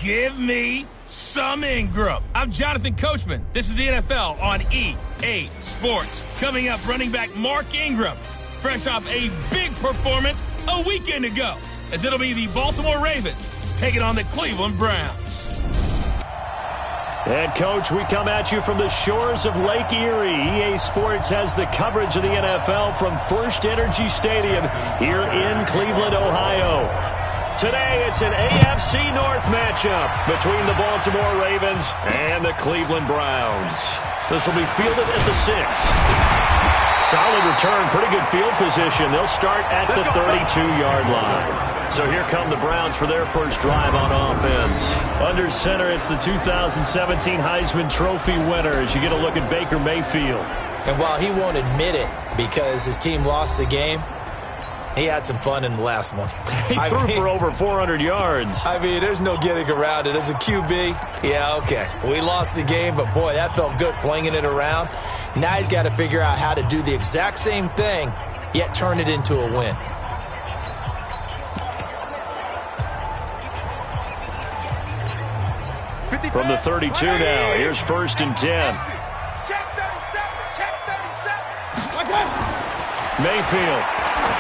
Give me some Ingram. I'm Jonathan Coachman. This is the NFL on EA Sports. Coming up, running back Mark Ingram, fresh off a big performance a weekend ago, as it'll be the Baltimore Ravens taking on the Cleveland Browns. And, Coach, we come at you from the shores of Lake Erie. EA Sports has the coverage of the NFL from First Energy Stadium here in Cleveland, Ohio. Today, it's an AFC North matchup between the Baltimore Ravens and the Cleveland Browns. This will be fielded at the 6. Solid return, pretty good field position. They'll start at the 32-yard line. So here come the Browns for their first drive on offense. Under center, it's the 2017 Heisman Trophy winner as you get a look at Baker Mayfield. And while he won't admit it because his team lost the game, he had some fun in the last one. He threw for over 400 yards. I mean, there's no getting around it. As a QB, yeah, okay. We lost the game, but, boy, that felt good flinging it around. Now he's got to figure out how to do the exact same thing, yet turn it into a win. From the 32 now, here's 1st and 10. Mayfield.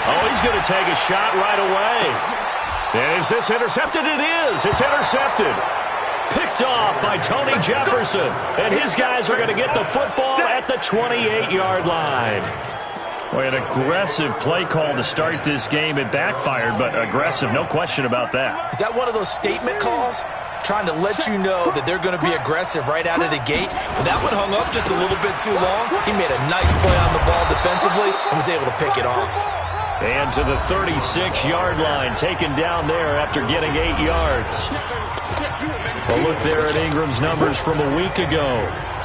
Oh, he's going to take a shot right away. And is this intercepted? It is. It's intercepted. Picked off by Tony Jefferson. And his guys are going to get the football at the 28-yard line. Boy, an aggressive play call to start this game. It backfired, but aggressive, no question about that. Is that one of those statement calls? Trying to let you know that they're going to be aggressive right out of the gate. But that one hung up just a little bit too long. He made a nice play on the ball defensively and was able to pick it off. And to the 36-yard line, taken down there after getting 8 yards. A look there at Ingram's numbers from a week ago.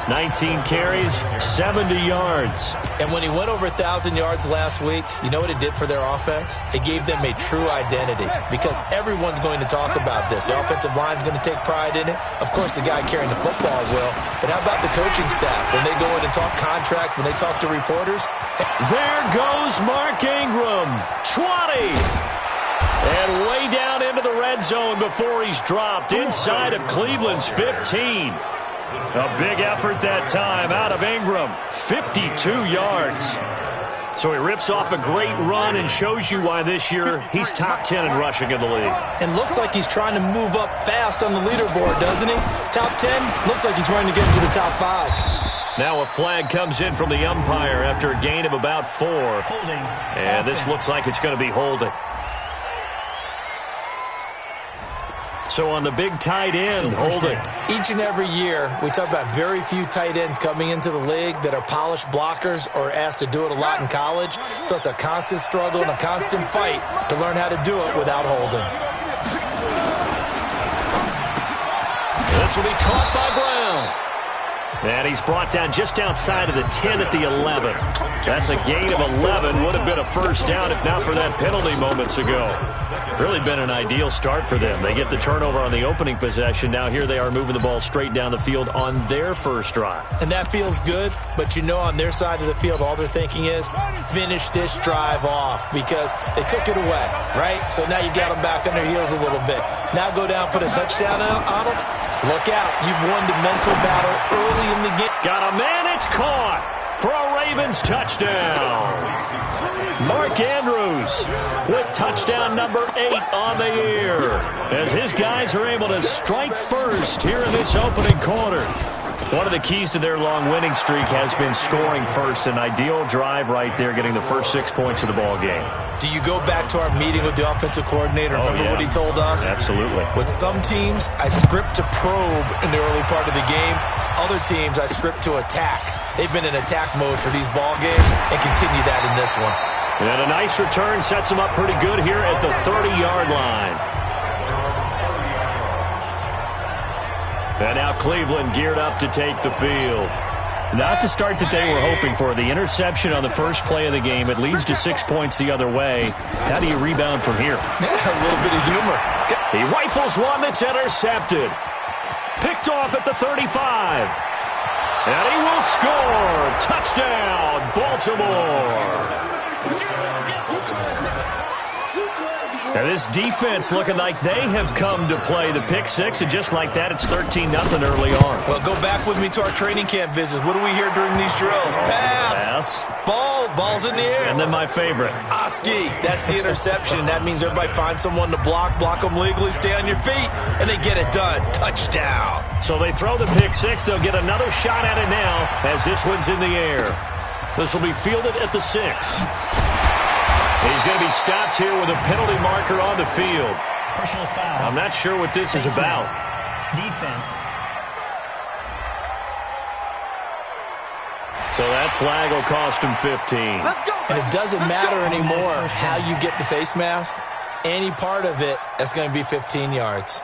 19 carries, 70 yards. And when he went over 1,000 yards last week, you know what it did for their offense? It gave them a true identity because everyone's going to talk about this. The offensive line's going to take pride in it. Of course, the guy carrying the football will. But how about the coaching staff? When they go in and talk contracts, when they talk to reporters? There goes Mark Ingram. 20. And way down into the red zone before he's dropped inside of Cleveland's 15. A big effort that time out of Ingram. 52 yards. So he rips off a great run and shows you why this year he's top 10 in rushing in the league. And looks like he's trying to move up fast on the leaderboard, doesn't he? Top 10, looks like he's trying to get into the top 5. Now a flag comes in from the umpire after a gain of about 4. Holding. And this looks like it's going to be holding. So on the big tight end, holding. Each and every year, we talk about very few tight ends coming into the league that are polished blockers or asked to do it a lot in college. So it's a constant struggle and a constant fight to learn how to do it without holding. This will be caught by Brown. And he's brought down just outside of the 10 at the 11. That's a gain of 11. Would have been a first down if not for that penalty moments ago. Really been an ideal start for them. They get the turnover on the opening possession. Now here they are moving the ball straight down the field on their first drive. And that feels good, but you know on their side of the field all they're thinking is finish this drive off because they took it away, right? So now you got them back on their heels a little bit. Now go down, put a touchdown on them. Look out. You've won the mental battle early in the game. Got a man. It's caught for a Ravens touchdown. Mark Andrews with touchdown number 8 on the year as his guys are able to strike first here in this opening quarter. One of the keys to their long winning streak has been scoring first. An ideal drive right there, getting the first 6 points of the ball game. Do you go back to our meeting with the offensive coordinator? Remember what he told us? Absolutely. With some teams, I script to probe in the early part of the game. Other teams, I script to attack. They've been in attack mode for these ball games and continue that in this one. And a nice return sets them up pretty good here at the 30-yard line. And now Cleveland geared up to take the field. Not the start that they were hoping for. The interception on the first play of the game. It leads to 6 points the other way. How do you rebound from here? A little bit of humor. He rifles one that's intercepted. Picked off at the 35. And he will score. Touchdown, Baltimore. Now this defense looking like they have come to play the pick six, and just like that, it's 13-0 early on. Well, go back with me to our training camp visits. What do we hear during these drills? Pass. Ball's in the air. And then my favorite. Oski, that's the interception. That means everybody finds someone to block them legally, stay on your feet, and they get it done. Touchdown. So they throw the pick six. They'll get another shot at it now as this one's in the air. This will be fielded at the 6. He's going to be stopped here with a penalty marker on the field. Personal foul. I'm not sure what this is about. Defense. So that flag will cost him 15. And it doesn't matter anymore how you get the face mask. Any part of it, that's going to be 15 yards.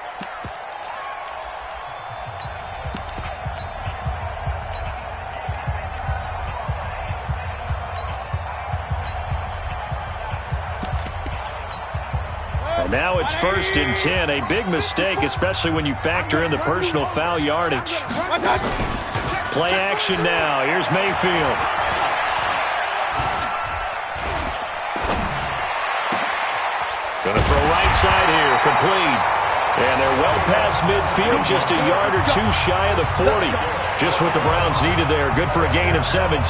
Now it's 1st and 10, a big mistake, especially when you factor in the personal foul yardage. Play action now. Here's Mayfield. Going to throw right side here, complete. And they're well past midfield, just a yard or two shy of the 40. Just what the Browns needed there. Good for a gain of 17.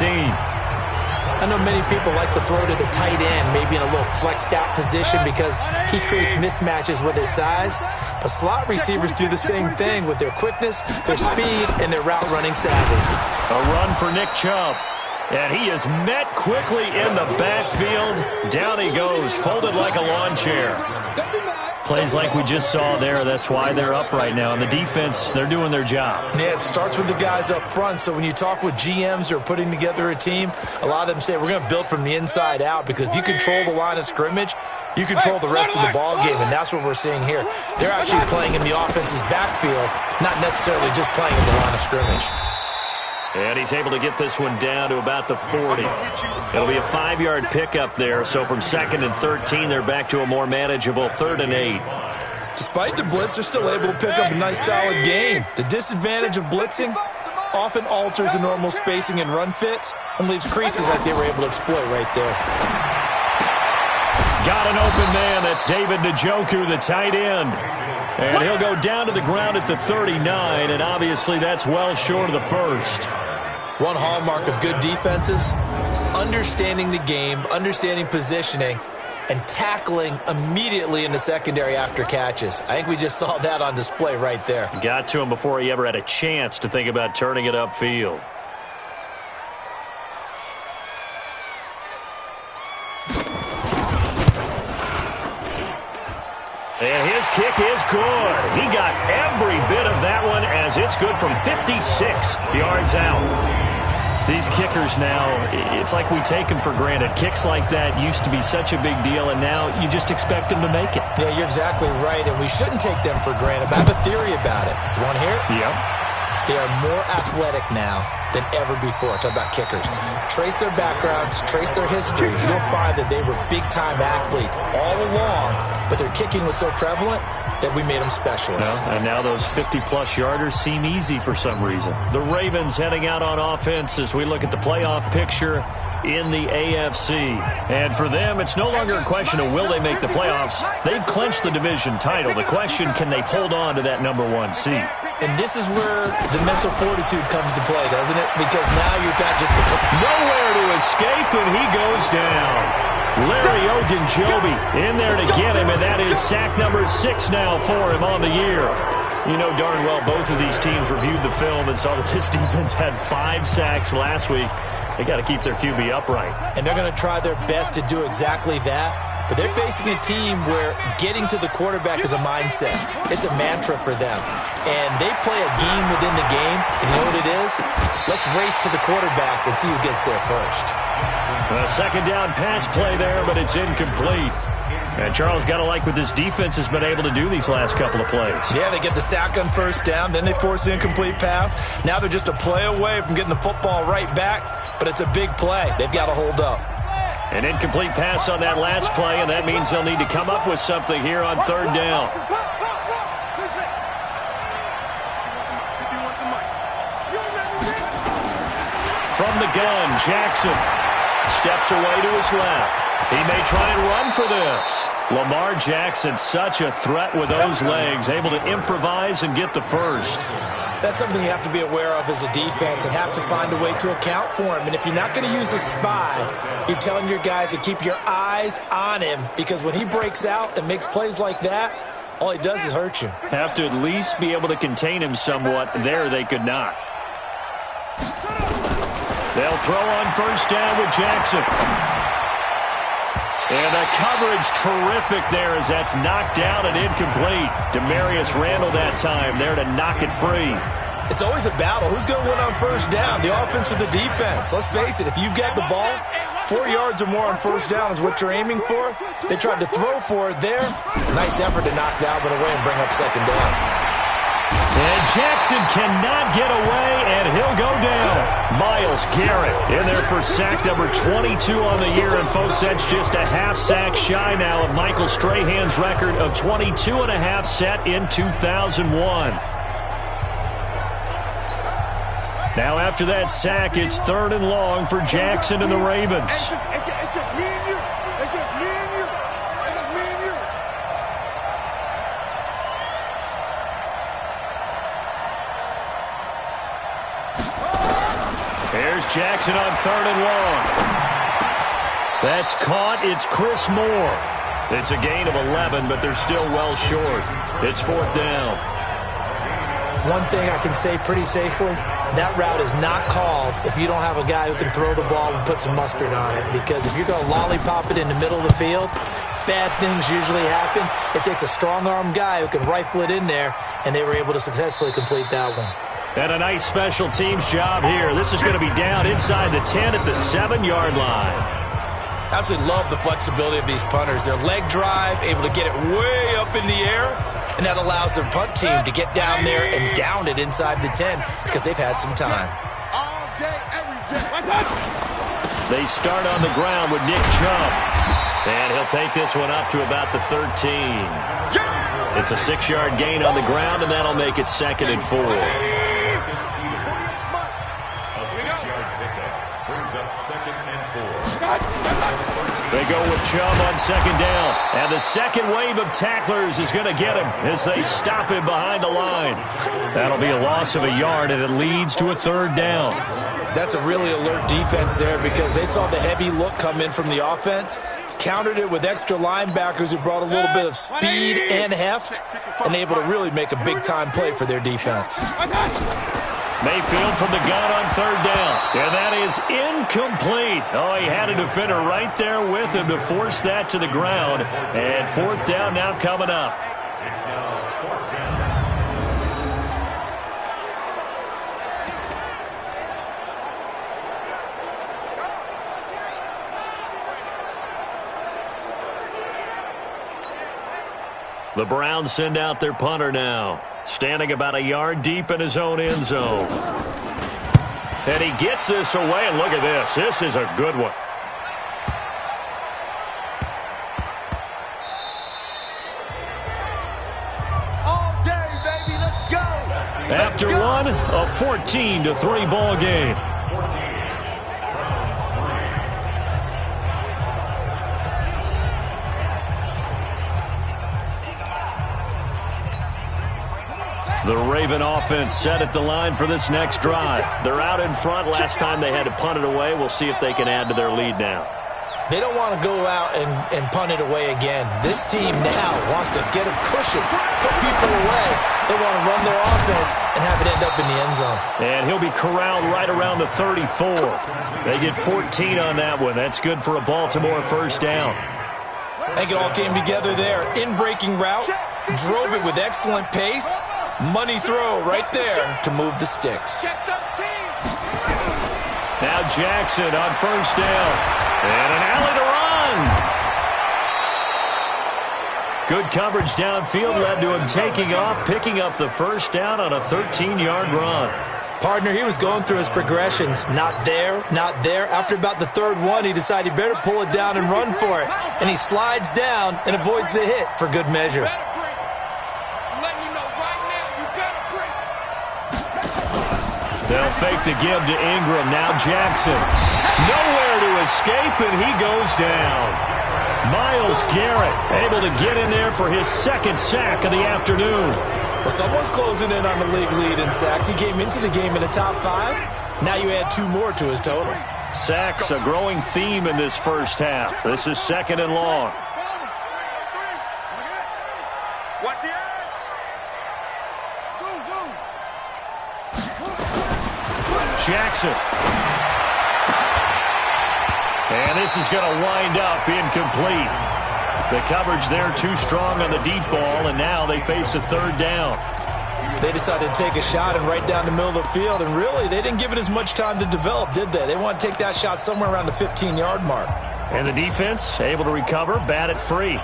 I know many people like to throw to the tight end, maybe in a little flexed out position because he creates mismatches with his size. But slot receivers do the same thing with their quickness, their speed, and their route running savvy. A run for Nick Chubb. And he is met quickly in the backfield. Down he goes, folded like a lawn chair. Plays like we just saw there. That's why they're up right now. And the defense, they're doing their job. Yeah, it starts with the guys up front. So when you talk with GMs who are putting together a team, a lot of them say we're going to build from the inside out because if you control the line of scrimmage, you control the rest of the ball game, and that's what we're seeing here. They're actually playing in the offense's backfield, not necessarily just playing in the line of scrimmage. And he's able to get this one down to about the 40. It'll be a 5-yard pickup there. So from 2nd and 13, they're back to a more manageable 3rd and 8. Despite the blitz, they're still able to pick up a nice, solid gain. The disadvantage of blitzing often alters the normal spacing and run fits and leaves creases like they were able to exploit right there. Got an open man. That's David Njoku, the tight end. And he'll go down to the ground at the 39, and obviously that's well short of the first. One hallmark of good defenses is understanding the game, understanding positioning, and tackling immediately in the secondary after catches. I think we just saw that on display right there. Got to him before he ever had a chance to think about turning it upfield. And his kick is good. He got every bit of that one as it's good from 56 yards out. These kickers now, it's like we take them for granted. Kicks like that used to be such a big deal, and now you just expect them to make it. Yeah, you're exactly right, and we shouldn't take them for granted. But I have a theory about it. You want to hear it? Yep. They are more athletic now than ever before. Talk about kickers. Trace their backgrounds, trace their histories. You'll find that they were big-time athletes all along, but their kicking was so prevalent that we made them specialists. No, and now those 50-plus yarders seem easy for some reason. The Ravens heading out on offense as we look at the playoff picture in the AFC. And for them, it's no longer a question of will they make the playoffs. They've clinched the division title. The question, can they hold on to that number 1 seed? And this is where the mental fortitude comes to play, doesn't it? Because now you're not just the... Nowhere to escape, and he goes down. Larry Ogunjobi in there to get him, and that is sack number 6 now for him on the year. You know darn well both of these teams reviewed the film and saw that this defense had 5 sacks last week. They got to keep their QB upright. And they're going to try their best to do exactly that. But they're facing a team where getting to the quarterback is a mindset. It's a mantra for them. And they play a game within the game. And you know what it is? Let's race to the quarterback and see who gets there first. A second down pass play there, but it's incomplete. And Charles, got to like what this defense has been able to do these last couple of plays. Yeah, they get the sack on first down, then they force the incomplete pass. Now they're just a play away from getting the football right back, but it's a big play. They've got to hold up. An incomplete pass on that last play, and that means they'll need to come up with something here on 3rd down. From the gun, Jackson steps away to his left. He may try and run for this. Lamar Jackson, such a threat with those legs, able to improvise and get the first. That's something you have to be aware of as a defense and have to find a way to account for him. And if you're not going to use a spy, you're telling your guys to keep your eyes on him, because when he breaks out and makes plays like that, all he does is hurt you. Have to at least be able to contain him somewhat. There they could not. They'll throw on first down with Jackson. And the coverage terrific there as that's knocked down and incomplete. Demarius Randall that time there to knock it free. It's always a battle. Who's going to win on first down, the offense or the defense? Let's face it, if you've got the ball, 4 yards or more on first down is what you're aiming for. They tried to throw for it there. Nice effort to knock that one away and bring up second down. And Jackson cannot get away, and he'll go down. Myles Garrett in there for sack number 22 on the year. And, folks, that's just a half sack shy now of Michael Strahan's record of 22 and a half set in 2001. Now, after that sack, it's 3rd and long for Jackson and the Ravens. It's just me and you. It's just me and you. It's just me and you. There's Jackson on 3rd and long. That's caught. It's Chris Moore. It's a gain of 11, but they're still well short. It's 4th down. One thing I can say pretty safely, that route is not called if you don't have a guy who can throw the ball and put some mustard on it. Because if you're going to lollipop it in the middle of the field, bad things usually happen. It takes a strong-armed guy who can rifle it in there, and they were able to successfully complete that one. And a nice special teams job here. This is going to be down inside the 10 at the 7-yard line. Absolutely love the flexibility of these punters. Their leg drive, able to get it way up in the air, and that allows their punt team to get down there and down it inside the 10 because they've had some time. All day, every day. They start on the ground with Nick Chubb. And he'll take this one up to about the 13. It's a 6-yard gain on the ground, and that'll make it 2nd and 4. They go with Chubb on 2nd down. And the second wave of tacklers is going to get him as they stop him behind the line. That'll be a loss of a yard, and it leads to a 3rd down. That's a really alert defense there because they saw the heavy look come in from the offense, countered it with extra linebackers who brought a little bit of speed and heft, and able to really make a big-time play for their defense. Mayfield from the gun on 3rd down. And that is incomplete. Oh, he had a defender right there with him to force that to the ground. And 4th down now coming up. The Browns send out their punter now, standing about a yard deep in his own end zone. And he gets this away, and look at this. This is a good one. All day, baby, let's go. After one, a 14-3 ball game. The Raven offense set at the line for this next drive. They're out in front. Last time they had to punt it away. We'll see if they can add to their lead now. They don't want to go out and punt it away again. This team now wants to get a cushion, put people away. They want to run their offense and have it end up in the end zone. And he'll be corralled right around the 34. They get 14 on that one. That's good for a Baltimore first down. I think it all came together there. In-breaking route, drove it with excellent pace. Money throw right there to move the sticks. Now Jackson on first down. And an alley to run. Good coverage downfield led to him taking off, picking up the first down on a 13-yard run. Partner, he was going through his progressions. Not there, not there. After about the 3rd one, he decided he better pull it down and run for it. And he slides down and avoids the hit for good measure. They'll fake the give to Ingram. Now Jackson. Nowhere to escape, and he goes down. Myles Garrett able to get in there for his second sack of the afternoon. Well, someone's closing in on the league lead in sacks. He came into the game in the top 5. Now you add 2 more to his total. Sacks, a growing theme in this first half. This is 2nd and long. Watch the edge. Zoom. Jackson. And this is going to wind up incomplete. The coverage there too strong on the deep ball, and now they face a 3rd down. They decided to take a shot and right down the middle of the field, and really, they didn't give it as much time to develop, did they? They want to take that shot somewhere around the 15-yard mark. And the defense able to recover, bat it free.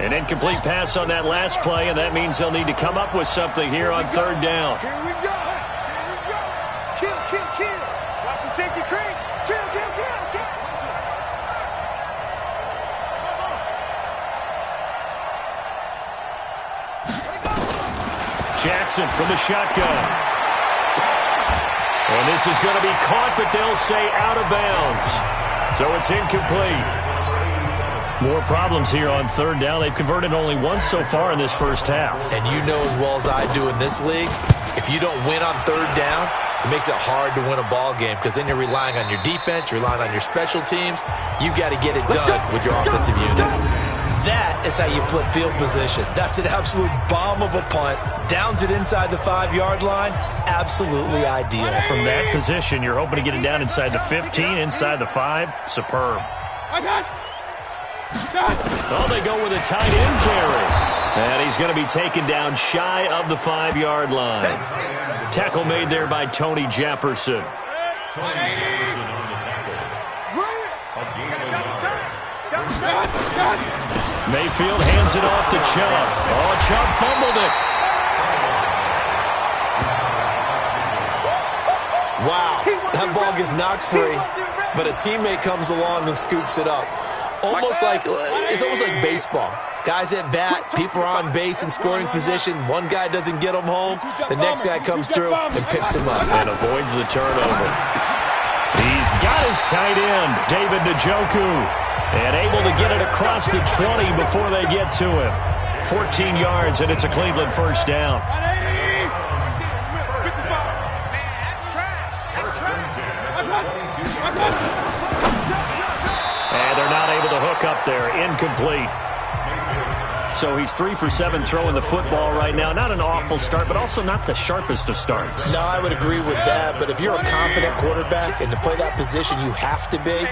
An incomplete pass on that last play, and that means they'll need to come up with something here on 3rd down. Here we go. Kill. Watch the safety creep. Kill. Jackson from the shotgun. And this is going to be caught, but they'll say out of bounds. So it's incomplete. More problems here on 3rd down. They've converted only once so far in this first half. And you know as well as I do in this league, if you don't win on 3rd down, it makes it hard to win a ball game because then you're relying on your defense, you're relying on your special teams. You've got to get it done with your offensive unit. That is how you flip field position. That's an absolute bomb of a punt. Downs it inside the 5-yard line. Absolutely ideal. From that position, you're hoping to get it down inside the 15, inside the 5. Superb. Oh, they go with a tight end carry. And he's going to be taken down shy of the 5-yard line. Tackle made there by Tony Jefferson. Mayfield hands it off to Chubb. Oh, Chubb fumbled it. Wow, that ball gets knocked free, but a teammate comes along and scoops it up. It's almost like baseball. Guys at bat, people are on base in scoring position. One guy doesn't get him home. The next guy comes through and picks him up. And avoids the turnover. He's got his tight end, David Njoku. And able to get it across the 20 before they get to him. 14 yards, and it's a Cleveland 1st down. And they're not able to hook up there. Incomplete. So he's 3 for 7 throwing the football right now. Not an awful start, but also not the sharpest of starts. No, I would agree with that. But if you're a confident quarterback and to play that position you have to be,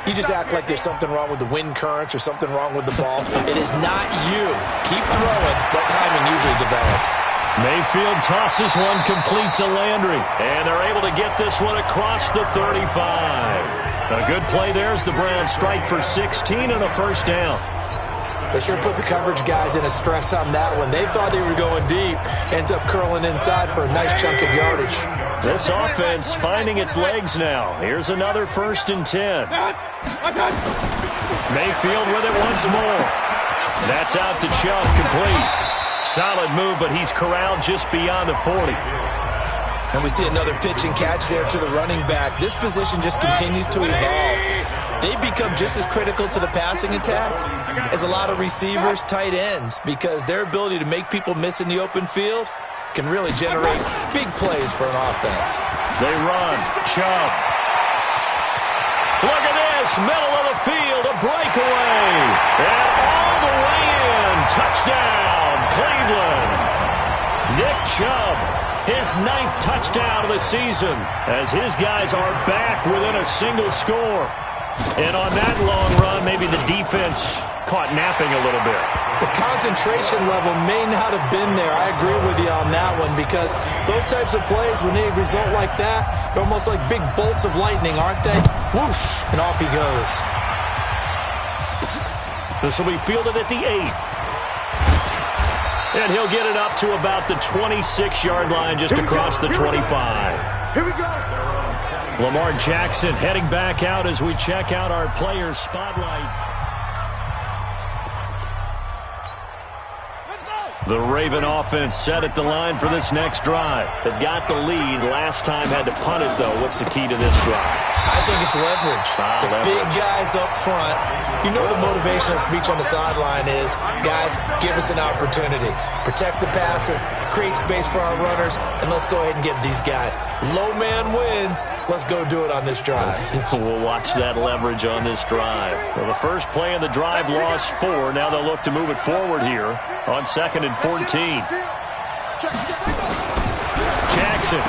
you just act like there's something wrong with the wind currents or something wrong with the ball. It is not you. Keep throwing. That timing usually develops. Mayfield tosses one complete to Landry. And they're able to get this one across the 35. A good play there as the Browns strike for 16 and a 1st down. They sure put the coverage guys in a stress on that one. They thought they were going deep. Ends up curling inside for a nice chunk of yardage. This offense finding its legs now. Here's another 1st and 10. Mayfield with it once more. That's out to Chubb, complete. Solid move, but he's corralled just beyond the 40. And we see another pitch and catch there to the running back. This position just continues to evolve. They've become just as critical to the passing attack as a lot of receivers, tight ends, because their ability to make people miss in the open field can really generate big plays for an offense. They run. Chubb. Look at this. Middle of the field. A breakaway. And all the way in. Touchdown, Cleveland. Nick Chubb. His 9th touchdown of the season as his guys are back within a single score. And on that long run, maybe the defense caught napping a little bit. The concentration level may not have been there. I agree with you on that one because those types of plays, when they result like that, they're almost like big bolts of lightning, aren't they? Whoosh, and off he goes. This will be fielded at the 8. And he'll get it up to about the 26-yard line just across the 25. Here we go. Lamar Jackson heading back out as we check out our players' spotlight. Let's go. The Raven offense set at the line for this next drive. They've got the lead. Last time had to punt it, though. What's the key to this drive? I think it's leverage. Leverage. Big guys up front. You know the motivational speech on the sideline is, guys, give us an opportunity. Protect the passer, create space for our runners, and let's go ahead and get these guys. Low man wins. Let's go do it on this drive. We'll watch that leverage on this drive. Well, the first play of the drive lost 4. Now they'll look to move it forward here on 2nd and 14. Jackson.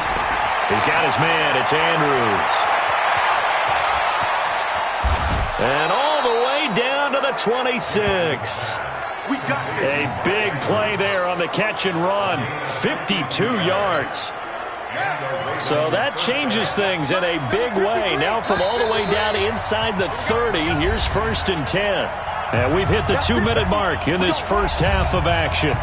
He's got his man. It's Andrews. And all the way down to the 26. A big play there on the catch and run. 52 yards. So that changes things in a big way. Now from all the way down inside the 30, here's 1st and 10. And we've hit the 2-minute mark in this first half of action.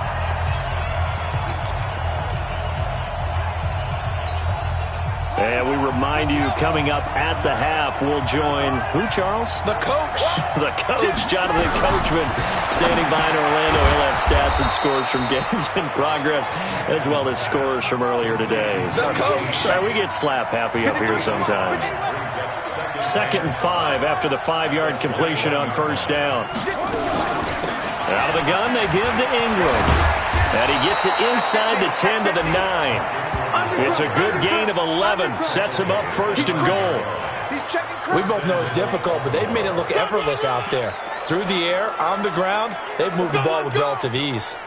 And we remind you, coming up at the half, we'll join who, Charles? The coach. The coach, Jonathan Coachman, standing by in Orlando. He'll have stats and scores from games in progress, as well as scores from earlier today. The coach. We get slap happy up here sometimes. 2nd and 5 after the 5-yard completion on 1st down. Out of the gun, they give to Ingram. And he gets it inside the 10 to the 9. It's a good gain of 11. Sets him up 1st and goal. We both know it's difficult, but they've made it look effortless out there. Through the air, on the ground, they've moved the ball with relative ease.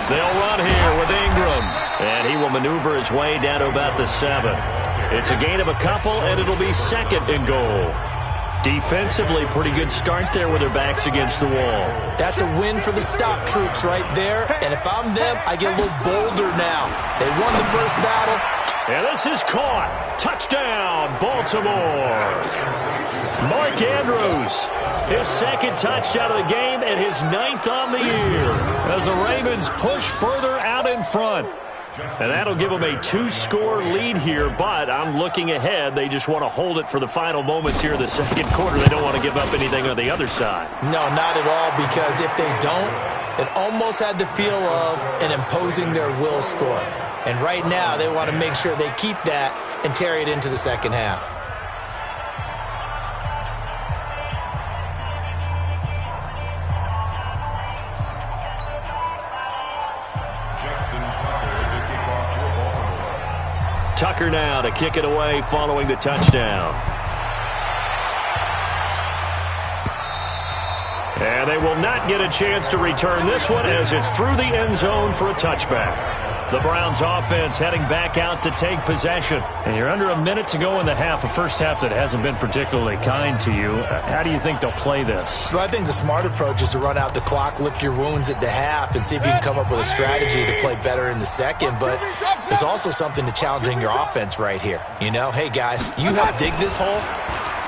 They'll run here with Ingram. And he will maneuver his way down to about the 7. It's a gain of a couple, and it'll be 2nd and goal. Defensively, pretty good start there with their backs against the wall. That's a win for the stop troops right there. And if I'm them, I get a little bolder now. They won the first battle. And this is caught. Touchdown, Baltimore. Mark Andrews, his 2nd touchdown of the game and his 9th on the year as the Ravens push further out in front. And that'll give them a 2-score lead here, but I'm looking ahead. They just want to hold it for the final moments here in the 2nd quarter. They don't want to give up anything on the other side. No, not at all, because if they don't, it almost had the feel of an imposing their will score. And right now, they want to make sure they keep that and carry it into the 2nd half. Tucker now to kick it away following the touchdown. And they will not get a chance to return this one as it's through the end zone for a touchback. The Browns offense heading back out to take possession. And you're under a minute to go in the half, a first half that hasn't been particularly kind to you. How do you think they'll play this? Well, I think the smart approach is to run out the clock, lick your wounds at the half, and see if you can come up with a strategy to play better in the 2nd. But there's also something to challenging your offense right here. You know, hey, guys, you help dig this hole.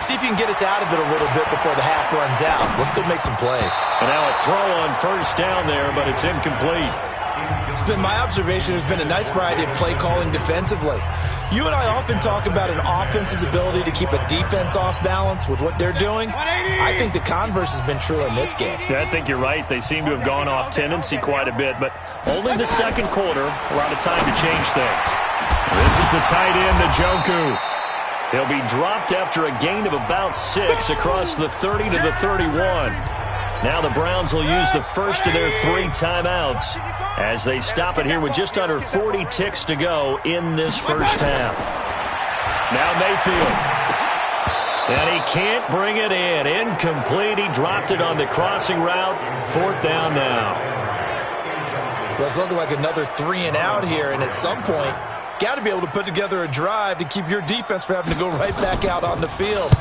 See if you can get us out of it a little bit before the half runs out. Let's go make some plays. And now a throw on 1st down there, but it's incomplete. It's been my observation there's been a nice variety of play calling defensively. You and I often talk about an offense's ability to keep a defense off balance with what they're doing. I think the converse has been true in this game. Yeah, I think you're right. They seem to have gone off tendency quite a bit, but only the 2nd quarter, a lot of time to change things. This is the tight end, Njoku. He'll be dropped after a gain of about 6 across the 30 to the 31. Now the Browns will use the first of their 3 timeouts as they stop it here with just under 40 ticks to go in this first half. Now Mayfield. And he can't bring it in. Incomplete. He dropped it on the crossing route. 4th down now. Well, it's looking like another 3 and out here, and at some point, got to be able to put together a drive to keep your defense from having to go right back out on the field.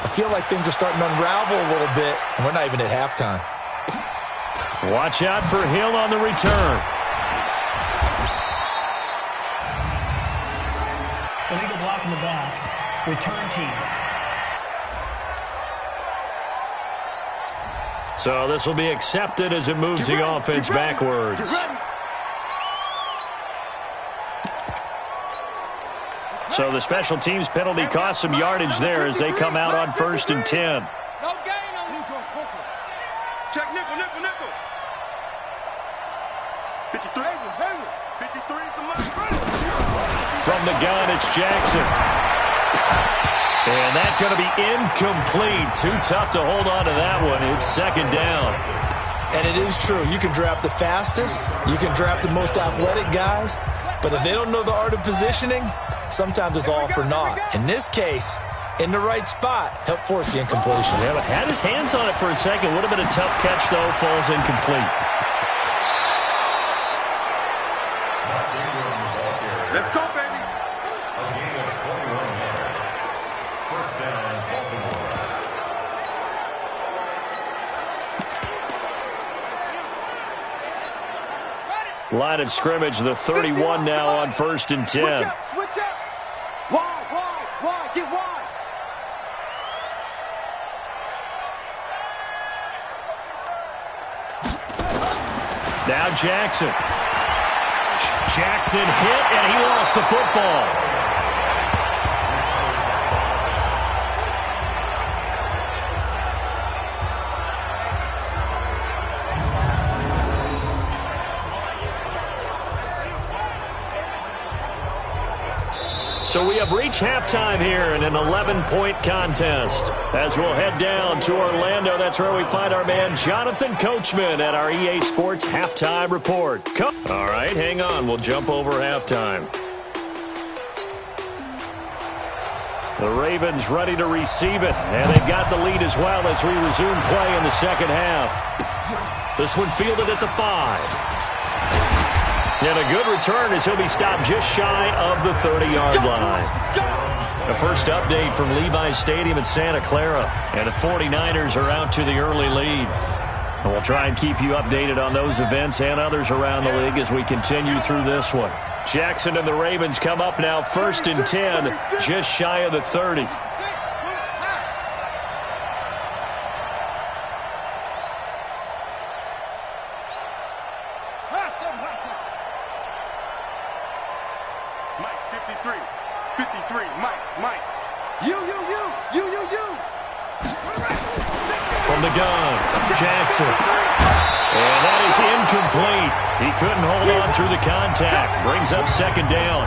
I feel like things are starting to unravel a little bit, and we're not even at halftime. Watch out for Hill on the return. Illegal block in the back. Return team. So this will be accepted as it moves the offense backwards. So the special teams penalty cost some yardage there as they come out on 1st and 10. Check nickel, nickel, nickel. 53. 53 is the money. From the gun, it's Jackson. And that's going to be incomplete. Too tough to hold on to that one. It's second down. And it is true. You can draft the fastest. You can draft the most athletic guys. But if they don't know the art of positioning, sometimes it's all for naught. In this case, in the right spot, helped force the incompletion. Yeah, but had his hands on it for a second. Would have been a tough catch, though. Falls incomplete. Let's go, baby. A gain of 21 yards. First down, Baltimore. Line of scrimmage, the 31 now on 1st and 10. Switch up. Wide, get wide. Now Jackson. Jackson hit, and he lost the football. So we have reached halftime here in an 11-point contest. As we'll head down to Orlando, that's where we find our man Jonathan Coachman at our EA Sports Halftime Report. All right, hang on. We'll jump over halftime. The Ravens ready to receive it, and they've got the lead as well as we resume play in the second half. This one fielded at the 5. And a good return as he'll be stopped just shy of the 30-yard line. The first update from Levi's Stadium in Santa Clara. And the 49ers are out to the early lead. And we'll try and keep you updated on those events and others around the league as we continue through this one. Jackson and the Ravens come up now 1st and 10, just shy of the 30. From the gun, Jackson. And that is incomplete. He couldn't hold on through the contact. Brings up second down.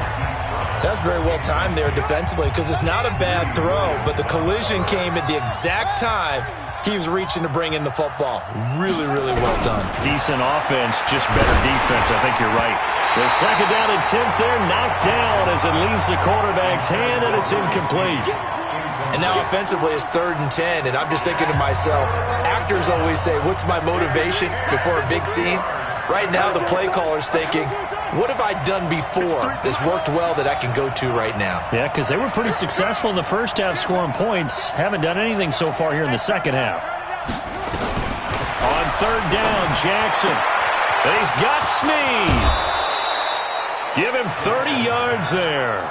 That's very well timed there defensively because it's not a bad throw, but the collision came at the exact time he was reaching to bring in the football. Really, really well done. Decent offense, just better defense. I think you're right. The second down attempt there knocked down as it leaves the quarterback's hand, and it's incomplete. And now offensively it's 3rd and 10, and I'm just thinking to myself, actors always say, what's my motivation before a big scene? Right now the play caller's thinking, what have I done before that's worked well that I can go to right now? Yeah, because they were pretty successful in the first half scoring points. Haven't done anything so far here in the second half. On 3rd down, Jackson. And he's got Snead. Give him 30 yards there.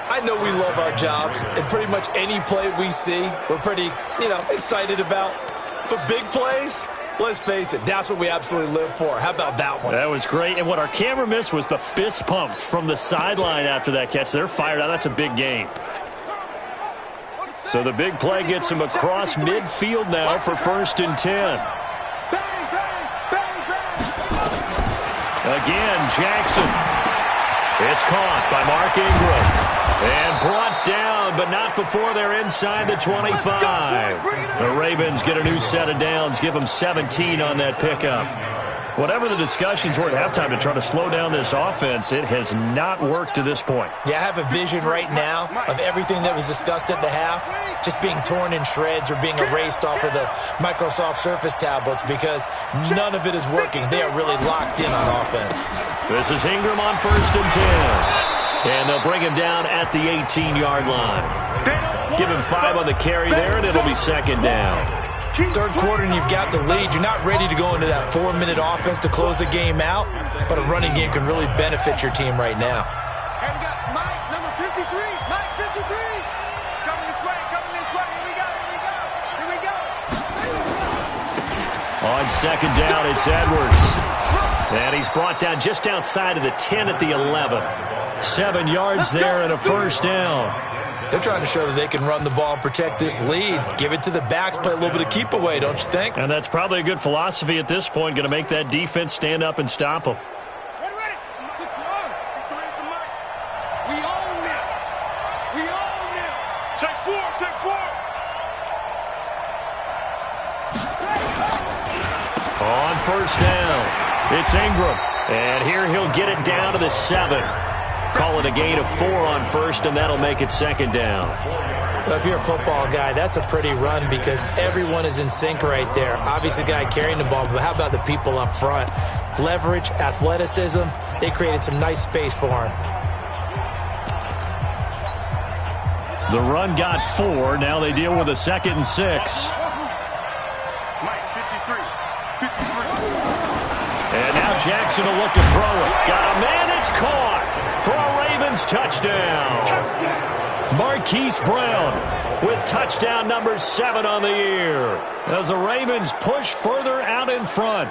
I know we love our jobs, and pretty much any play we see, we're pretty, excited about. But big plays, let's face it, that's what we absolutely live for. How about that one? That was great. And what our camera missed was the fist pump from the sideline after that catch. They're fired out. That's a big game. So the big play gets him across midfield now for 1st and 10. Again, Jackson. It's caught by Mark Ingram. And brought down, but not before they're inside the 25. The Ravens get a new set of downs, give them 17 on that pickup. Whatever the discussions were at halftime to try to slow down this offense, it has not worked to this point. Yeah, I have a vision right now of everything that was discussed at the half just being torn in shreds or being erased off of the Microsoft Surface tablets because none of it is working. They are really locked in on offense. This is Ingram on 1st and 10. And they'll bring him down at the 18-yard line. Give him 5 on the carry there, and it'll be second down. 3rd quarter and you've got the lead. You're not ready to go into that 4-minute offense to close the game out, but a running game can really benefit your team right now. And we got Mike, number 53. Mike, 53. It's coming this way. Here we go. On second down, it's Edwards. And he's brought down just outside of the 10 at the 11. 7 yards there and a first down. They're trying to show that they can run the ball and protect this lead. Give it to the backs, play a little bit of keep away, don't you think? And that's probably a good philosophy at this point, going to make that defense stand up and stop them. Ready. We own it. We own it. Take four. On first down, it's Ingram. And here he'll get it down to the 7. Call it a gain of 4 on first, and that'll make it second down. Well, if you're a football guy, that's a pretty run because everyone is in sync right there. Obviously, the guy carrying the ball, but how about the people up front? Leverage, athleticism, they created some nice space for him. The run got 4. Now they deal with a 2nd and 6. Mike, 53. And now Jackson will look to throw it. Got a man, it's caught for a Ravens touchdown. Marquise Brown with touchdown number 7 on the year as the Ravens push further out in front.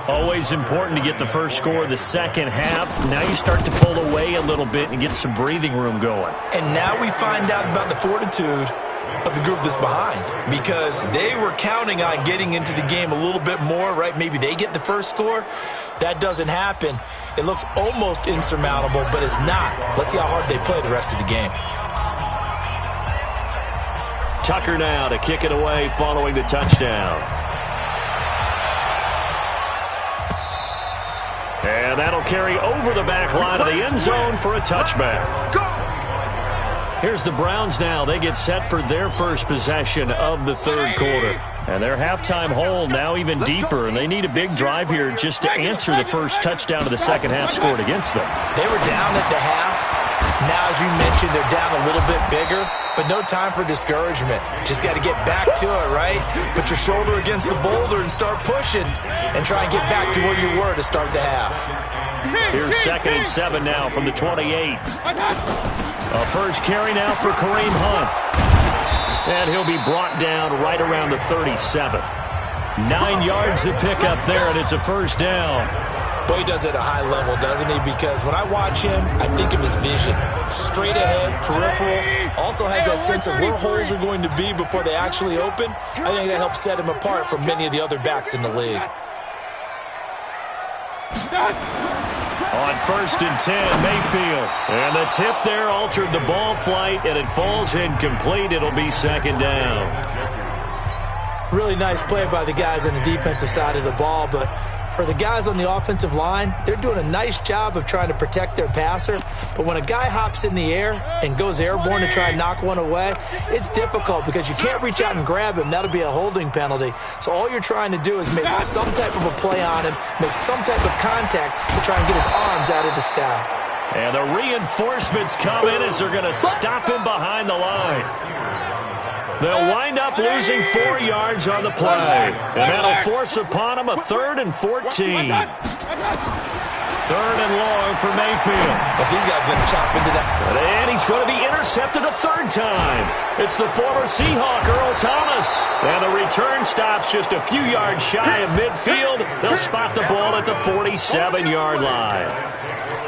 Always important to get the first score of the second half. Now you start to pull away a little bit and get some breathing room going. And now we find out about the fortitude of the group that's behind because they were counting on getting into the game a little bit more, right? Maybe they get the first score. That doesn't happen. It looks almost insurmountable, but it's not. Let's see how hard they play the rest of the game. Tucker now to kick it away following the touchdown. And that'll carry over the back line of the end zone for a touchback. Here's the Browns now. They get set for their first possession of the third quarter. And their halftime hole now even deeper, and they need a big drive here just to answer the first touchdown of the second half scored against them. They were down at the half. Now, as you mentioned, they're down a little bit bigger, but no time for discouragement. Just got to get back to it, right? Put your shoulder against the boulder and start pushing and try and get back to where you were to start the half. Here's 2nd and 7 now from the 28. A first carry now for Kareem Hunt. And he'll be brought down right around the 37. 9 yards to pick up there, and it's a first down. Boy, he does it at a high level, doesn't he? Because when I watch him, I think of his vision. Straight ahead, peripheral. Also has that sense of where holes are going to be before they actually open. I think that helps set him apart from many of the other backs in the league. On 1st and 10, Mayfield. And the tip there altered the ball flight, and it falls incomplete. It'll be second down. Really nice play by the guys on the defensive side of the ball, but for the guys on the offensive line, they're doing a nice job of trying to protect their passer. But when a guy hops in the air and goes airborne to try and knock one away, it's difficult because you can't reach out and grab him. That'll be a holding penalty. So all you're trying to do is make some type of a play on him, make some type of contact to try and get his arms out of the sky. And the reinforcements come in as they're going to stop him behind the line. They'll wind up losing 4 yards on the play. And that'll force upon them a 3rd and 14. 3rd and long for Mayfield. But these guys going to chop into that. And he's going to be intercepted a 3rd time. It's the former Seahawk, Earl Thomas. And the return stops just a few yards shy of midfield. They'll spot the ball at the 47-yard line.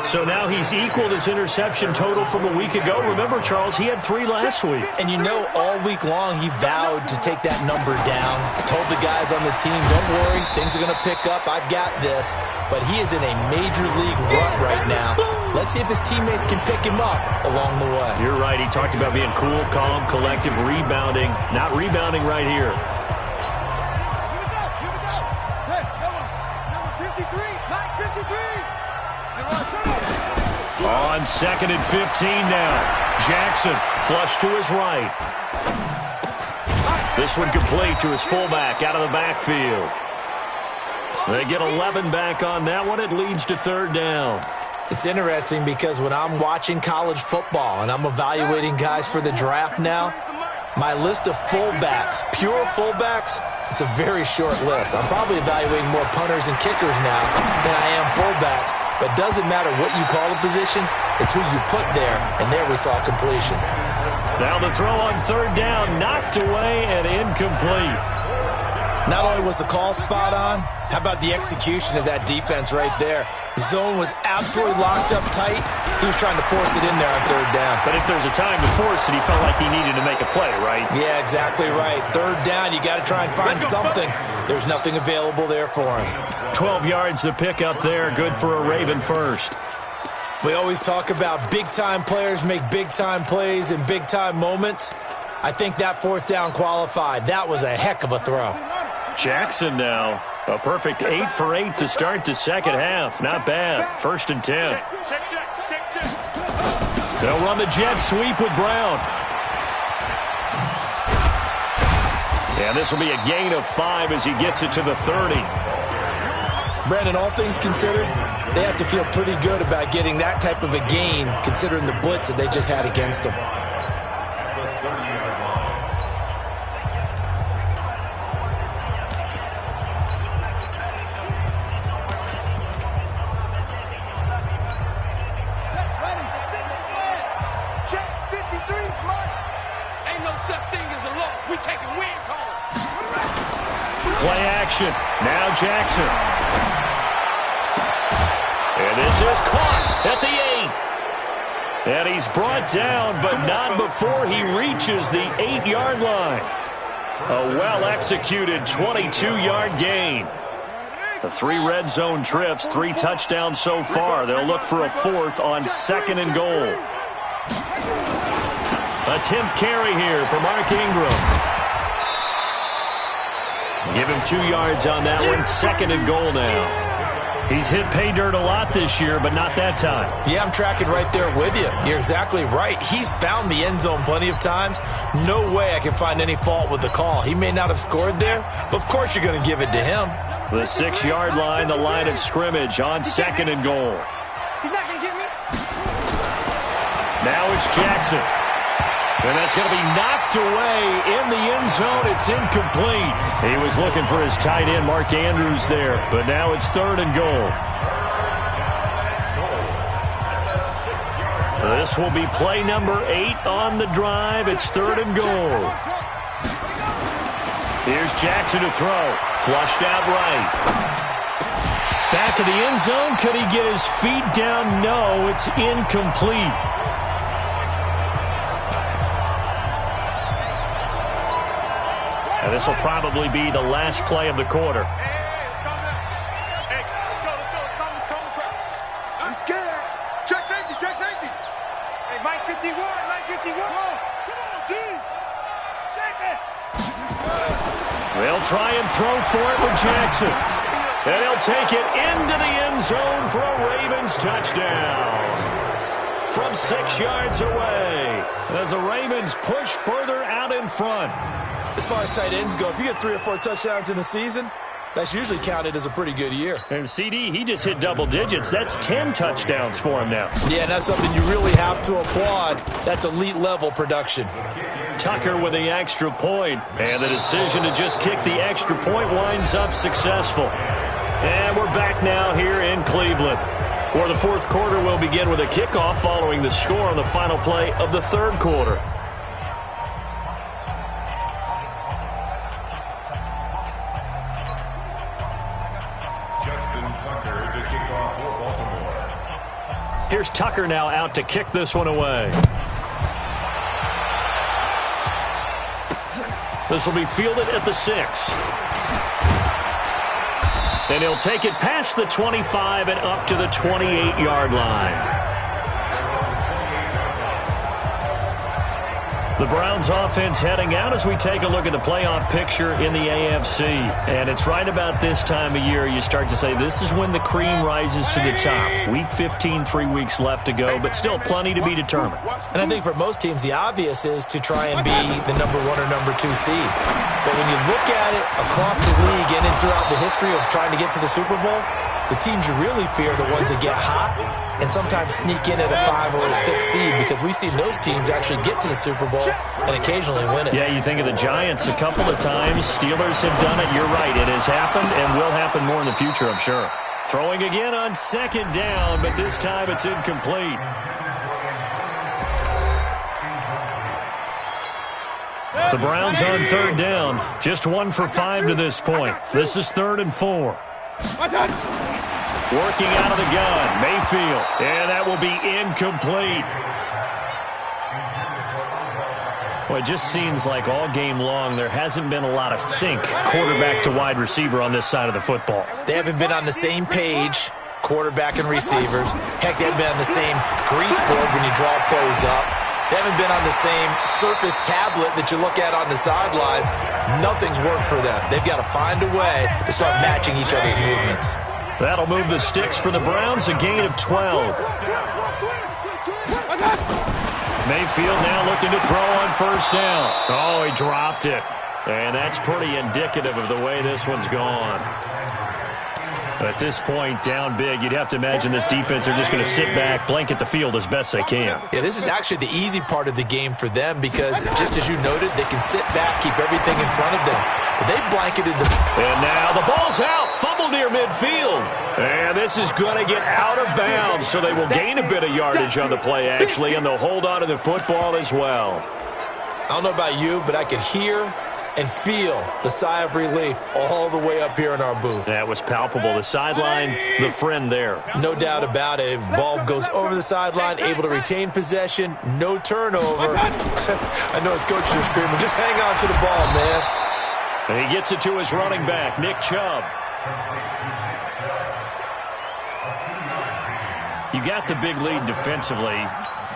So now he's equaled his interception total from a week ago. Remember, Charles, he had 3 last week. And you know, all week long he vowed to take that number down. Told the guys on the team, don't worry, things are going to pick up. I've got this. But he is in a major league rut right now. Let's see if his teammates can pick him up along the way. You're right. He talked about being cool, calm, collective, rebounding. Not rebounding right here. Here we go. Hey, number 53. Mike, 53. On 2nd and 15 now. Jackson flush to his right. This one complete to his fullback out of the backfield. They get 11 back on that one. It leads to 3rd down. It's interesting because when I'm watching college football and I'm evaluating guys for the draft now, my list of fullbacks, pure fullbacks, it's a very short list. I'm probably evaluating more punters and kickers now than I am fullbacks. But it doesn't matter what you call a position, it's who you put there, and there we saw completion. Now the throw on 3rd down, knocked away and incomplete. Not only was the call spot on, how about the execution of that defense right there? The zone was absolutely locked up tight. He was trying to force it in there on third down. But if there's a time to force it, he felt like he needed to make a play, right? Yeah, exactly right. Third down, you got to try and find something. There's nothing available there for him. 12 yards to pick up there. Good for a Raven first. We always talk about big-time players make big-time plays in big-time moments. I think that fourth down qualified. That was a heck of a throw. Jackson now. A perfect 8 for 8 to start the second half. Not bad. 1st and 10. They'll run the jet sweep with Brown. And this will be a gain of 5 as he gets it to the 30. Brandon, all things considered, they have to feel pretty good about getting that type of a gain considering the blitz that they just had against them. Play action. Now Jackson. And this is caught at the 8. And he's brought down, but not before he reaches the 8-yard line. A well-executed 22-yard gain. The 3 red zone trips, 3 touchdowns so far. They'll look for a 4th on 2nd and goal. A 10th carry here for Mark Ingram. Give him 2 yards on that one. 2nd and goal now. He's hit pay dirt a lot this year, but not that time. Yeah, I'm tracking right there with you. You're exactly right. He's found the end zone plenty of times. No way I can find any fault with the call. He may not have scored there, but of course you're going to give it to him. The 6-yard line, the line of scrimmage on 2nd and goal. He's not going to get me. Now it's Jackson. And that's going to be knocked away in the end zone. It's incomplete. He was looking for his tight end, Mark Andrews, there. But now it's 3rd and goal. This will be play number 8 on the drive. It's 3rd and goal. Here's Jackson to throw. Flushed out right. Back of the end zone. Could he get his feet down? No, it's incomplete. And this will probably be the last play of the quarter. I'm scared. Check safety, check safety. Hey, Mike 51, Mike 51. Come on, G. Check it. They'll try and throw for it with Jackson. And he'll take it into the end zone for a Ravens touchdown. From 6 yards away, as the Ravens push further out in front. As far as tight ends go, if you get 3 or 4 touchdowns in a season, that's usually counted as a pretty good year. And CD, he just hit double digits. That's 10 touchdowns for him now. Yeah, and that's something you really have to applaud. That's elite-level production. Tucker with the extra point. And the decision to just kick the extra point winds up successful. And we're back now here in Cleveland, where the 4th quarter will begin with a kickoff following the score on the final play of the 3rd quarter. Here's Tucker now out to kick this one away. This will be fielded at the 6. And he'll take it past the 25 and up to the 28-yard line. The Browns offense heading out as we take a look at the playoff picture in the AFC. And it's right about this time of year you start to say this is when the cream rises to the top. Week 15, 3 weeks left to go, but still plenty to be determined. And I think for most teams, the obvious is to try and be the number 1 or number 2 seed. But when you look at it across the league and throughout the history of trying to get to the Super Bowl, the teams you really fear are the ones that get hot and sometimes sneak in at a 5 or a 6 seed, because we've seen those teams actually get to the Super Bowl and occasionally win it. Yeah, you think of the Giants a couple of times. Steelers have done it. You're right. It has happened and will happen more in the future, I'm sure. Throwing again on 2nd down, but this time it's incomplete. The Browns on third down. Just 1 for 5 to this point. This is 3rd and 4. Working out of the gun, Mayfield. And that will be incomplete. Well, it just seems like all game long there hasn't been a lot of sync quarterback to wide receiver on this side of the football. They haven't been on the same page, quarterback and receivers. Heck, they haven't been on the same grease board when you draw plays up. They haven't been on the same Surface tablet that you look at on the sidelines. Nothing's worked for them. They've got to find a way to start matching each other's movements. That'll move the sticks for the Browns, a gain of 12. Mayfield now looking to throw on first down. Oh, he dropped it. And that's pretty indicative of the way this one's gone. At this point, down big, you'd have to imagine this defense are just going to sit back, blanket the field as best they can. Yeah, this is actually the easy part of the game for them because, just as you noted, they can sit back, keep everything in front of them. But they blanketed the... And now the ball's out. Fumble near midfield. And this is going to get out of bounds, so they will gain a bit of yardage on the play, actually, and they'll hold on to the football as well. I don't know about you, but I could hear and feel the sigh of relief all the way up here in our booth. That was palpable. The sideline, the friend there. No doubt about it. If ball goes over the sideline, able to retain possession, no turnover. I know his coach is screaming, just hang on to the ball, man. And he gets it to his running back, Nick Chubb. You got the big lead defensively,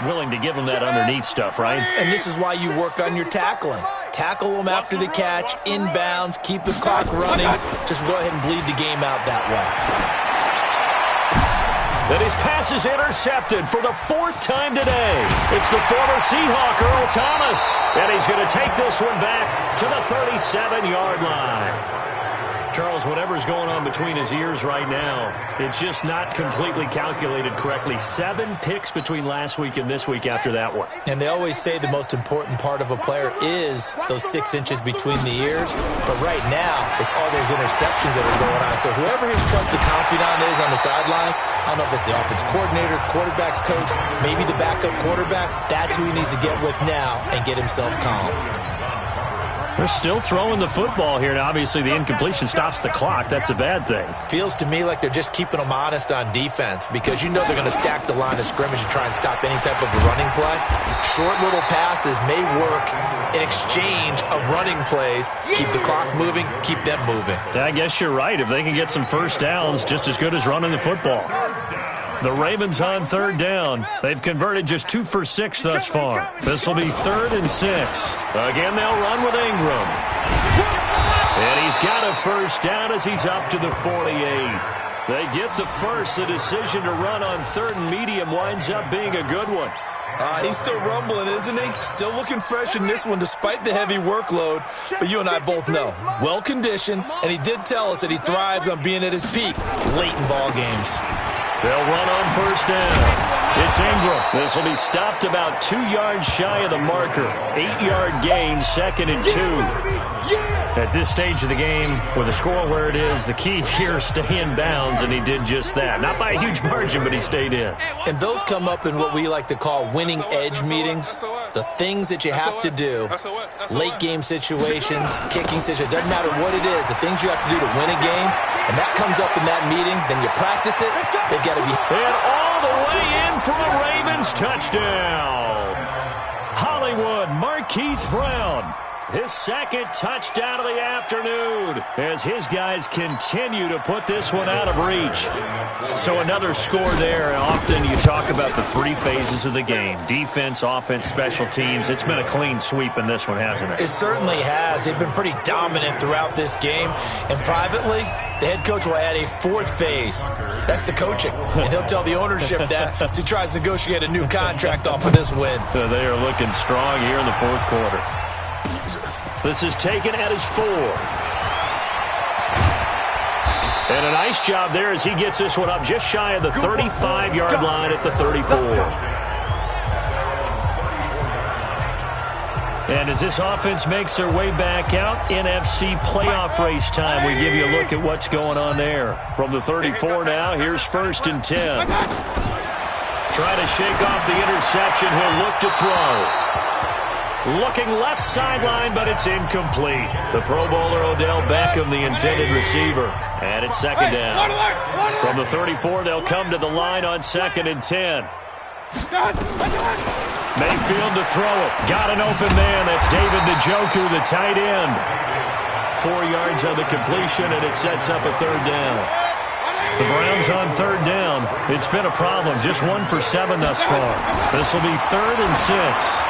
willing to give him that underneath stuff, right? And this is why you work on your tackling. Tackle them after the catch, inbounds, keep the clock running. Just go ahead and bleed the game out that way. And his pass is intercepted for the 4th time today. It's the former Seahawk, Earl Thomas. And he's going to take this one back to the 37-yard line. Charles, whatever's going on between his ears right now, it's just not completely calculated correctly. 7 picks between last week and this week after that one. And they always say the most important part of a player is those 6 inches between the ears. But right now, it's all those interceptions that are going on. So whoever his trusted confidant is on the sidelines, I don't know if it's the offense coordinator, quarterback's coach, maybe the backup quarterback, that's who he needs to get with now and get himself calm. They're still throwing the football here, and obviously the incompletion stops the clock. That's a bad thing. Feels to me like they're just keeping them honest on defense because you know they're going to stack the line of scrimmage and try and stop any type of a running play. Short little passes may work in exchange of running plays. Keep the clock moving, keep them moving. I guess you're right. If they can get some first downs, just as good as running the football. The Ravens on third down. They've converted just 2 for 6 thus far. This will be 3rd and 6. Again, they'll run with Ingram. And he's got a first down as he's up to the 48. They get the first. The decision to run on 3rd and medium winds up being a good one. He's still rumbling, isn't he? Still looking fresh in this one despite the heavy workload. But you and I both know, well-conditioned, and he did tell us that he thrives on being at his peak late in ball games. They'll run on first down. It's Ingram. This will be stopped about 2 yards shy of the marker. 8-yard gain, 2nd and 2. At this stage of the game, with the score where it is, the key here is stay in bounds, and he did just that. Not by a huge margin, but he stayed in. And those come up in what we like to call winning edge meetings. The things that you have to do, late game situations, kicking situations, doesn't matter what it is, the things you have to do to win a game, and that comes up in that meeting, then you practice it, they've got to be... And all the way in for a Ravens touchdown. Hollywood Marquise Brown. His 2nd touchdown of the afternoon as his guys continue to put this one out of reach. So another score there. Often you talk about the 3 phases of the game. Defense, offense, special teams. It's been a clean sweep in this one, hasn't it? It certainly has. They've been pretty dominant throughout this game. And privately, the head coach will add a 4th phase. That's the coaching. And he'll tell the ownership that as he tries to negotiate a new contract off of this win. They are looking strong here in the 4th quarter. This is taken at his 4. And a nice job there as he gets this one up just shy of the 35-yard line at the 34. And as this offense makes their way back out, NFC playoff race time. We give you a look at what's going on there. From the 34 now, here's 1st and 10. Trying to shake off the interception. He'll look to throw. Looking left sideline, but it's incomplete. The Pro Bowler Odell Beckham, the intended receiver. And it's second down. From the 34, they'll come to the line on 2nd and 10. Mayfield to throw it. Got an open man. That's David Njoku, the tight end. 4 yards on the completion, and it sets up a 3rd down. The Browns on 3rd down. It's been a problem. Just 1 for 7 thus far. This will be 3rd and 6.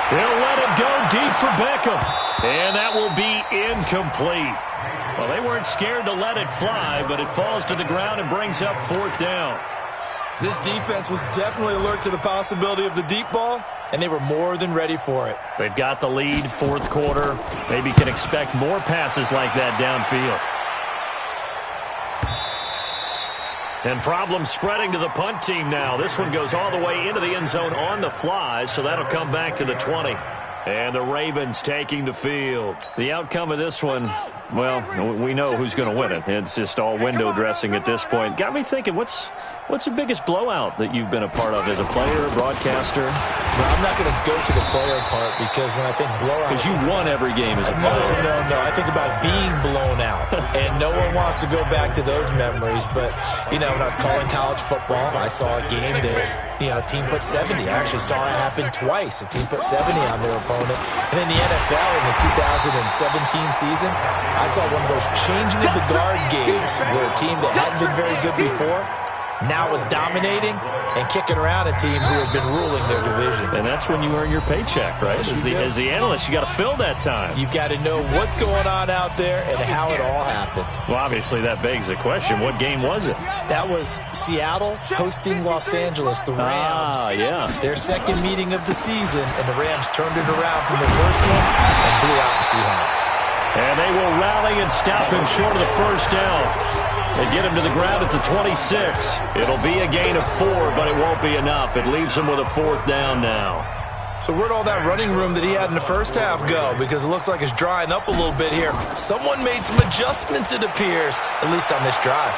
They'll let it go deep for Beckham. And that will be incomplete. Well, they weren't scared to let it fly, but it falls to the ground and brings up 4th down. This defense was definitely alert to the possibility of the deep ball, and they were more than ready for it. They've got the lead, 4th quarter. Maybe can expect more passes like that downfield. And problems spreading to the punt team now. This one goes all the way into the end zone on the fly, so that'll come back to the 20. And the Ravens taking the field. The outcome of this one, well, we know who's going to win it. It's just all window dressing at this point. Got me thinking, what's the biggest blowout that you've been a part of as a player, broadcaster? Well, I'm not going to go to the player part because when I think blowout... Because you won every game as a player. No. I think about being blown out. And no one wants to go back to those memories. But, when I was calling college football, I saw a game that, a team put 70. I actually saw it happen twice. A team put 70 on their opponent. And in the NFL in the 2017 season, I saw one of those changing of the guard games where a team that hadn't been very good before now was dominating and kicking around a team who had been ruling their division. And that's when you earn your paycheck, right? As the analyst, you got to fill that time. You've got to know what's going on out there and how it all happened. Well, obviously, that begs the question, what game was it? That was Seattle hosting Los Angeles, the Rams. Yeah. Their second meeting of the season, and the Rams turned it around from the first one and blew out the Seahawks. And they will rally and stop him short of the first down. They get him to the ground at the 26. It'll be a gain of 4, but it won't be enough. It leaves him with a 4th down now. So where'd all that running room that he had in the first half go? Because it looks like it's drying up a little bit here. Someone made some adjustments, it appears, at least on this drive.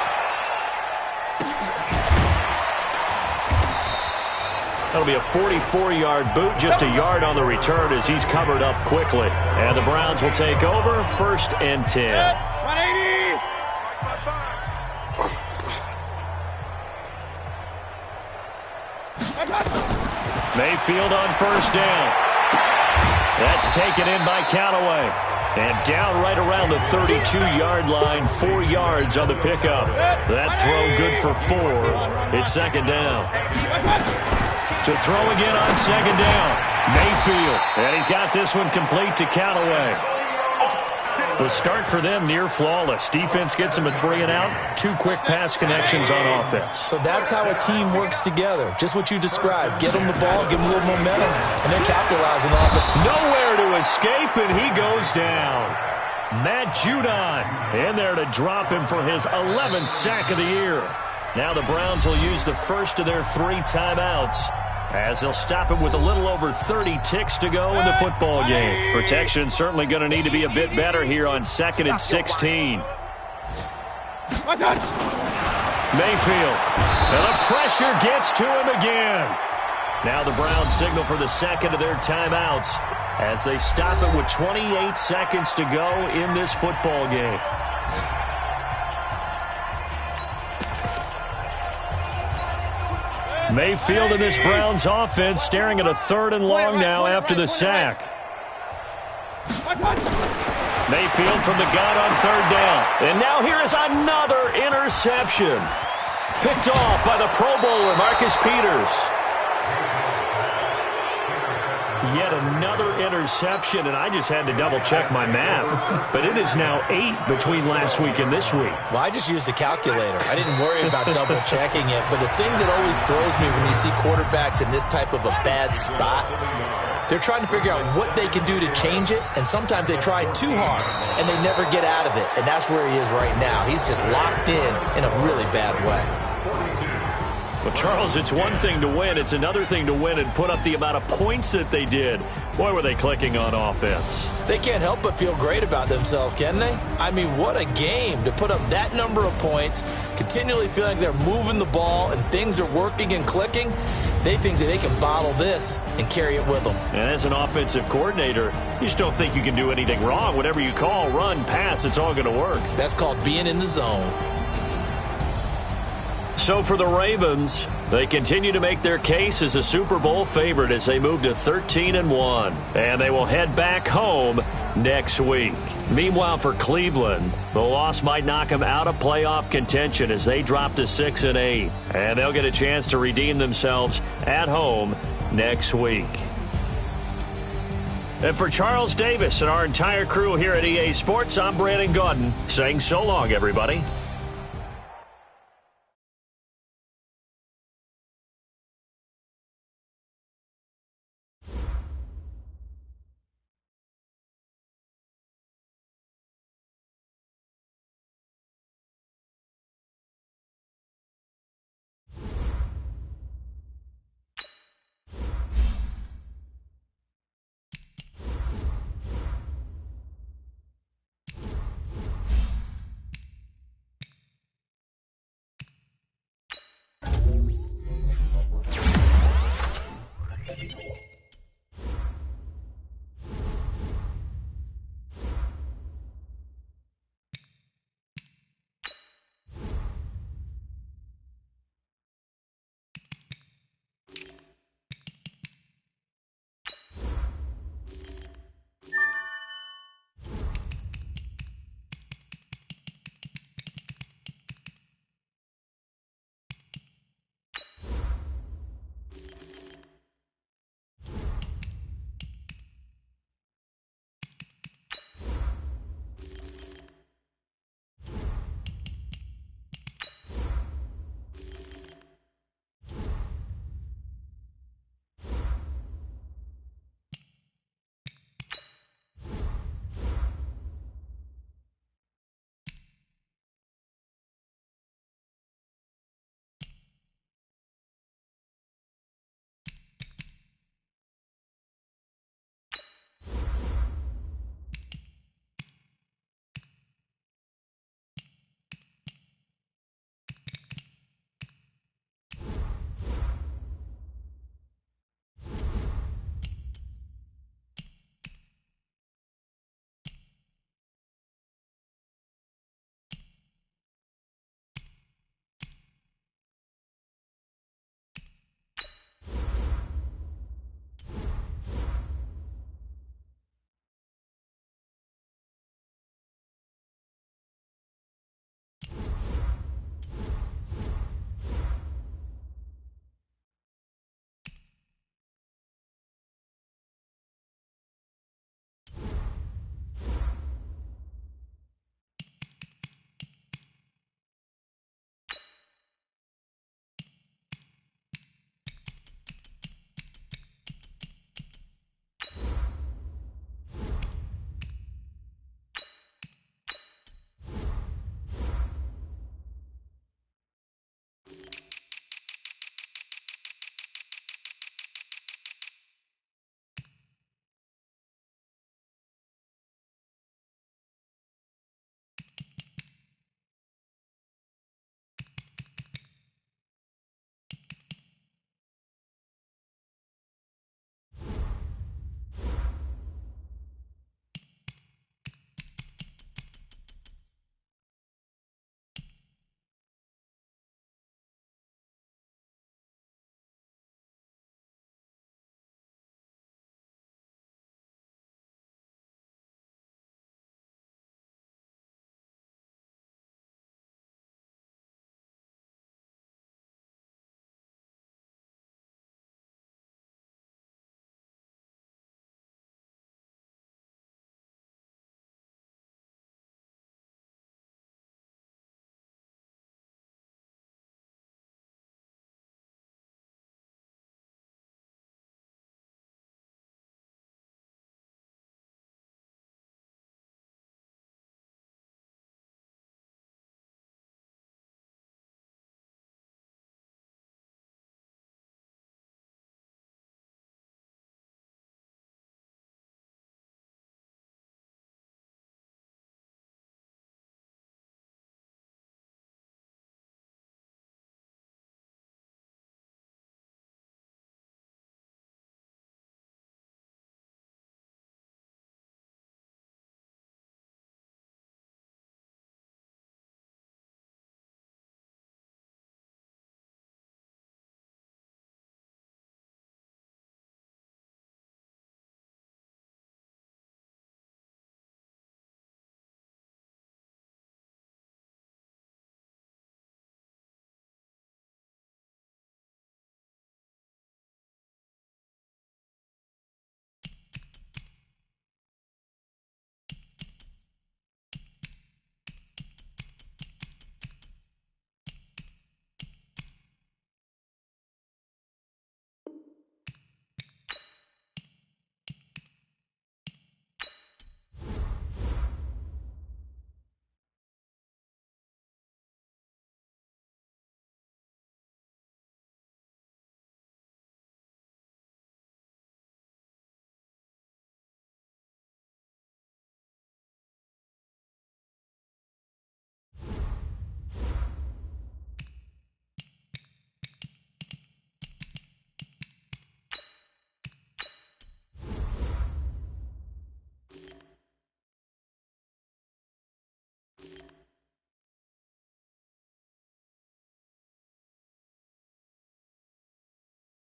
That'll be a 44-yard boot, just a yard on the return as he's covered up quickly. And the Browns will take over, 1st and 10. 180! Mayfield on 1st down. That's taken in by Callaway. And down right around the 32-yard line, 4 yards on the pickup. That throw good for 4. It's 2nd down. To throw again on 2nd down. Mayfield. And he's got this one complete to Callaway. The start for them near flawless. Defense gets them a 3 and out. 2 quick pass connections on offense. So that's how a team works together. Just what you described. Get them the ball, give them a little momentum, and then capitalizing off it. Nowhere to escape, and he goes down. Matt Judon in there to drop him for his 11th sack of the year. Now the Browns will use the first of their 3 timeouts, as they'll stop him with a little over 30 ticks to go in the football game. Protection certainly going to need to be a bit better here on 2nd and 16. Mayfield. And the pressure gets to him again. Now the Browns signal for the second of their timeouts as they stop it with 28 seconds to go in this football game. Mayfield in this Browns offense staring at a 3rd and long now after the sack. Mayfield from the gun on 3rd down. And now here is another interception. Picked off by the Pro Bowler, Marcus Peters. Yet another interception, and I just had to double-check my math. But it is now 8 between last week and this week. Well, I just used a calculator. I didn't worry about double-checking it. But the thing that always throws me when you see quarterbacks in this type of a bad spot, they're trying to figure out what they can do to change it, and sometimes they try too hard, and they never get out of it. And that's where he is right now. He's just locked in a really bad way. Well, Charles, it's one thing to win. It's another thing to win and put up the amount of points that they did. Boy, were they clicking on offense. They can't help but feel great about themselves, can they? I mean, what a game to put up that number of points, continually feeling like they're moving the ball and things are working and clicking. They think that they can bottle this and carry it with them. And as an offensive coordinator, you just don't think you can do anything wrong. Whatever you call, run, pass, it's all going to work. That's called being in the zone. So for the Ravens, they continue to make their case as a Super Bowl favorite as they move to 13-1. And they will head back home next week. Meanwhile, for Cleveland, the loss might knock them out of playoff contention as they drop to 6-8. And they'll get a chance to redeem themselves at home next week. And for Charles Davis and our entire crew here at EA Sports, I'm Brandon Gaudin saying so long, everybody.